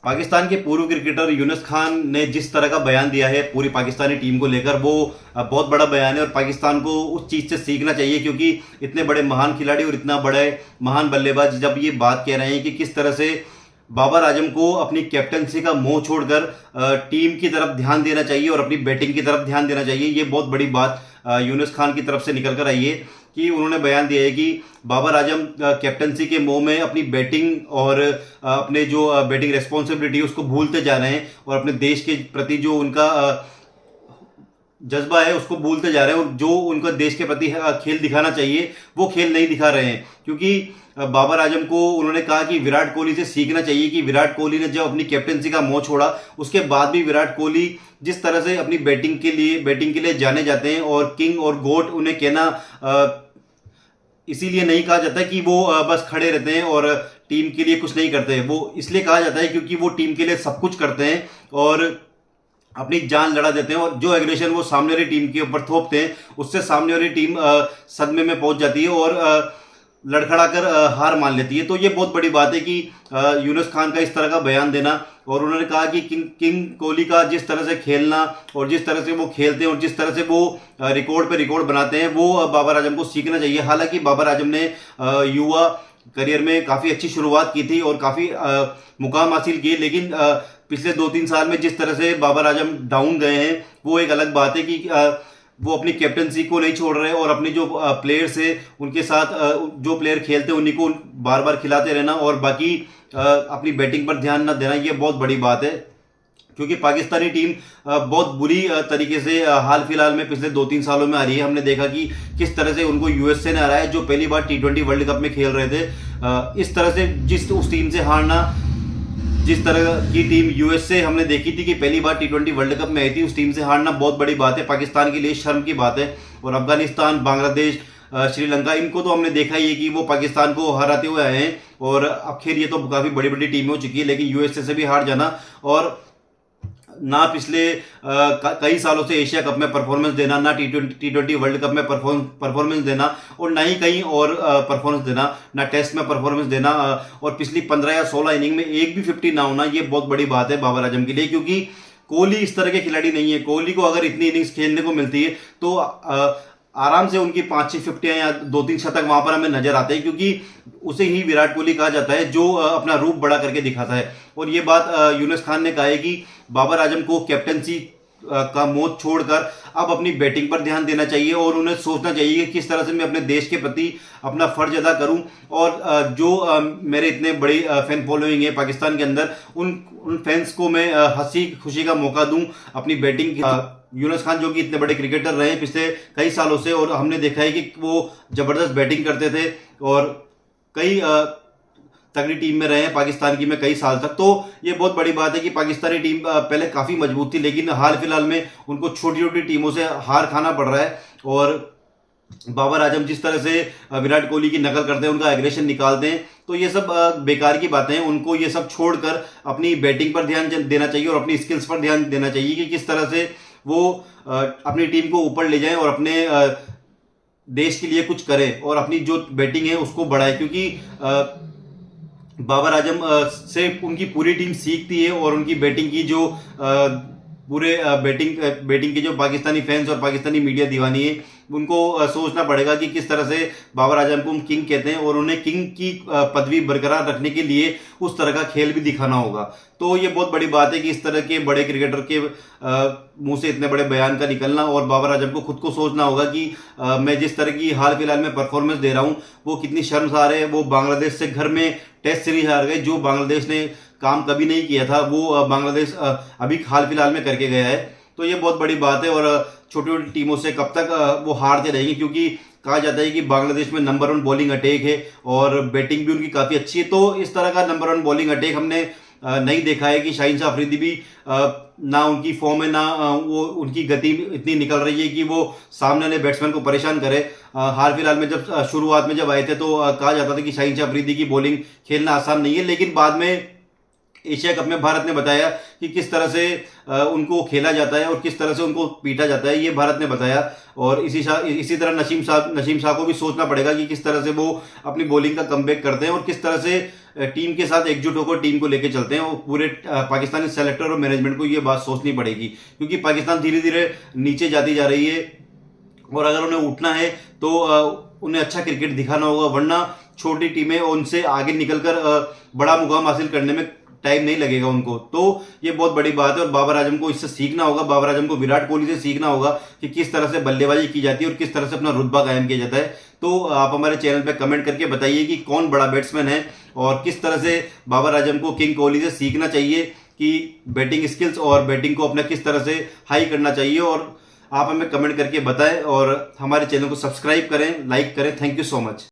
पाकिस्तान के पूर्व क्रिकेटर यूनुस खान ने जिस तरह का बयान दिया है पूरी पाकिस्तानी टीम को लेकर, वो बहुत बड़ा बयान है और पाकिस्तान को उस चीज़ से सीखना चाहिए, क्योंकि इतने बड़े महान खिलाड़ी और इतना बड़े महान बल्लेबाज जब ये बात कह रहे हैं कि किस तरह से बाबर आजम को अपनी कैप्टनसी का मोह छोड़कर टीम की तरफ ध्यान देना चाहिए और अपनी बैटिंग की तरफ ध्यान देना चाहिए। ये बहुत बड़ी बात यूनुस खान की तरफ से निकल कर आई है कि उन्होंने बयान दिया है कि बाबर आजम कैप्टनसी के मोह में अपनी बैटिंग और अपने जो बैटिंग रेस्पॉन्सिबिलिटी उसको भूलते जा रहे हैं और अपने देश के प्रति जो उनका जज्बा है उसको भूलते जा रहे हैं और जो उनका देश के प्रति खेल दिखाना चाहिए वो खेल नहीं दिखा रहे हैं। क्योंकि बाबर आजम को उन्होंने कहा कि विराट कोहली से सीखना चाहिए कि विराट कोहली ने जब अपनी कैप्टनसी का मोह छोड़ा उसके बाद भी विराट कोहली जिस तरह से अपनी बैटिंग के लिए जाने जाते हैं और किंग और गोट उन्हें कहना इसीलिए नहीं कहा जाता कि वो बस खड़े रहते हैं और टीम के लिए कुछ नहीं करते हैं, वो इसलिए कहा जाता है क्योंकि वो टीम के लिए सब कुछ करते हैं और अपनी जान लड़ा देते हैं और जो एग्रेशन वो सामने वाली टीम के ऊपर थोपते हैं उससे सामने वाली टीम सदमे में पहुंच जाती है और लड़खड़ाकर हार मान लेती है। तो ये बहुत बड़ी बात है कि यूनुस खान का इस तरह का बयान देना और उन्होंने कहा कि किंग कोहली का जिस तरह से खेलना और जिस तरह से वो खेलते हैं और जिस तरह से वो रिकॉर्ड पे रिकॉर्ड बनाते हैं वो बाबर आजम को सीखना चाहिए। हालांकि बाबर आजम ने युवा करियर में काफ़ी अच्छी शुरुआत की थी और काफ़ी मुकाम हासिल किए, लेकिन पिछले 2-3 साल में जिस तरह से बाबर आजम डाउन गए हैं वो एक अलग बात है कि वो अपनी कैप्टनसी को नहीं छोड़ रहे और अपने जो प्लेयर्स है उनके साथ जो प्लेयर खेलते हैं उन्हीं को बार बार खिलाते रहना और बाकी अपनी बैटिंग पर ध्यान न देना, ये बहुत बड़ी बात है। क्योंकि पाकिस्तानी टीम बहुत बुरी तरीके से हाल फिलहाल में पिछले 2-3 सालों में आ रही है। हमने देखा कि किस तरह से उनको यूएसए ने हराया है जो पहली बार T20 वर्ल्ड कप में खेल रहे थे। इस तरह से उस टीम से हारना, जिस तरह की टीम यूएसए हमने देखी थी कि पहली बार T20 वर्ल्ड कप में आई थी, उस टीम से हारना बहुत बड़ी बात है, पाकिस्तान के लिए शर्म की बात है। और अफगानिस्तान, बांग्लादेश, श्रीलंका, इनको तो हमने देखा ही है कि वो पाकिस्तान को हराते हुए आए हैं और अब खैर ये तो काफ़ी बड़ी बड़ी टीम हो चुकी है, लेकिन यूएसए से भी हार जाना और ना पिछले कई सालों से एशिया कप में परफॉर्मेंस देना, ना T20 वर्ल्ड कप में परफॉर्मेंस देना और ना ही कहीं और परफॉर्मेंस देना, ना टेस्ट में परफॉर्मेंस देना और पिछली 15 या 16 इनिंग में एक भी 50 ना होना, ये बहुत बड़ी बात है बाबर आजम के लिए। क्योंकि कोहली इस तरह के खिलाड़ी नहीं है। कोहली को अगर इतनी इनिंग्स खेलने को मिलती है तो आराम से उनकी 5-6 50 या 2-3 शतक वहां पर हमें नजर आते हैं, क्योंकि उसे ही विराट कोहली कहा जाता है जो अपना रूप बड़ा करके दिखाता है। और ये बात यूनुस खान ने कहा है कि बाबर आजम को कैप्टनसी का मोह छोड़कर अब अपनी बैटिंग पर ध्यान देना चाहिए और उन्हें सोचना चाहिए कि किस तरह से मैं अपने देश के प्रति अपना फर्ज अदा करूं और जो मेरे इतने बड़ी फैन फॉलोइंग है पाकिस्तान के अंदर, उन फैंस को मैं हंसी खुशी का मौका दूं अपनी बैटिंग। यूनुस खान जो कि इतने बड़े क्रिकेटर रहे हैं पिछले कई सालों से और हमने देखा है कि वो जबरदस्त बैटिंग करते थे और कई तगड़ी टीम में रहे हैं पाकिस्तान की में कई साल तक। तो ये बहुत बड़ी बात है कि पाकिस्तानी टीम पहले काफ़ी मजबूत थी, लेकिन हाल फिलहाल में उनको छोटी छोटी टीमों से हार खाना पड़ रहा है और बाबर आजम जिस तरह से विराट कोहली की नकल करते हैं, उनका एग्रेशन निकालते हैं, तो ये सब बेकार की बातें हैं। उनको ये सब छोड़कर अपनी बैटिंग पर ध्यान देना चाहिए और अपनी स्किल्स पर ध्यान देना चाहिए कि किस तरह से वो अपनी टीम को ऊपर ले जाएं और अपने देश के लिए कुछ करें और अपनी जो बैटिंग है उसको बढ़ाएं। क्योंकि बाबर आजम से उनकी पूरी टीम सीखती है और उनकी बैटिंग की जो पूरे बैटिंग के जो पाकिस्तानी फैंस और पाकिस्तानी मीडिया दीवानी है उनको सोचना पड़ेगा कि किस तरह से बाबर आजम को हम किंग कहते हैं और उन्हें किंग की पदवी बरकरार रखने के लिए उस तरह का खेल भी दिखाना होगा। तो ये बहुत बड़ी बात है कि इस तरह के बड़े क्रिकेटर के मुंह से इतने बड़े बयान का निकलना और बाबर आजम को खुद को सोचना होगा कि मैं जिस तरह की हाल फिलहाल में परफॉर्मेंस दे रहा हूँ वो कितनी शर्मसार है। वो बांग्लादेश से घर में टेस्ट सीरीज हार गए, जो बांग्लादेश ने काम कभी नहीं किया था वो बांग्लादेश अभी हाल फिलहाल में करके गया है। तो ये बहुत बड़ी बात है और छोटी छोटी टीमों से कब तक वो हारते रहेंगे, क्योंकि कहा जाता है कि बांग्लादेश में नंबर 1 बॉलिंग अटैक है और बैटिंग भी उनकी काफ़ी अच्छी है। तो इस तरह का नंबर 1 बॉलिंग अटैक हमने नहीं देखा है कि शाहीन शाह अफरीदी भी ना उनकी फॉर्म है, ना वो उनकी गति इतनी निकल रही है कि वो सामने वाले बैट्समैन को परेशान करे। हाल फिलहाल में जब शुरुआत में जब आए थे तो कहा जाता था कि शाहीन शाह अफरीदी की बॉलिंग खेलना आसान नहीं है, लेकिन बाद में एशिया कप में भारत ने बताया कि किस तरह से उनको खेला जाता है और किस तरह से उनको पीटा जाता है, ये भारत ने बताया। और इसी तरह नसीम शाह को भी सोचना पड़ेगा कि किस तरह से वो अपनी बॉलिंग का कमबैक करते हैं और किस तरह से टीम के साथ एकजुट होकर टीम को लेके चलते हैं, और पूरे पाकिस्तानी सेलेक्टर और मैनेजमेंट को ये बात सोचनी पड़ेगी, क्योंकि पाकिस्तान धीरे धीरे नीचे जाती जा रही है, और अगर उन्हें उठना है तो उन्हें अच्छा क्रिकेट दिखाना होगा, वरना छोटी टीमें उनसे आगे निकलकर बड़ा मुकाम हासिल करने में टाइम नहीं लगेगा उनको। तो ये बहुत बड़ी बात है, और बाबर आजम को इससे सीखना होगा, बाबर आजम को विराट कोहली से सीखना होगा कि किस तरह से बल्लेबाजी की जाती है और किस तरह से अपना रुतबा कायम किया जाता है। तो आप हमारे चैनल पे कमेंट करके बताइए कि कौन बड़ा बैट्समैन है, और किस तरह से बाबर आजम को किंग कोहली से सीखना चाहिए कि बैटिंग स्किल्स और बैटिंग को अपना किस तरह से हाई करना चाहिए। और आप हमें कमेंट करके बताएं, और हमारे चैनल को सब्सक्राइब करें, लाइक करें। Thank you so much.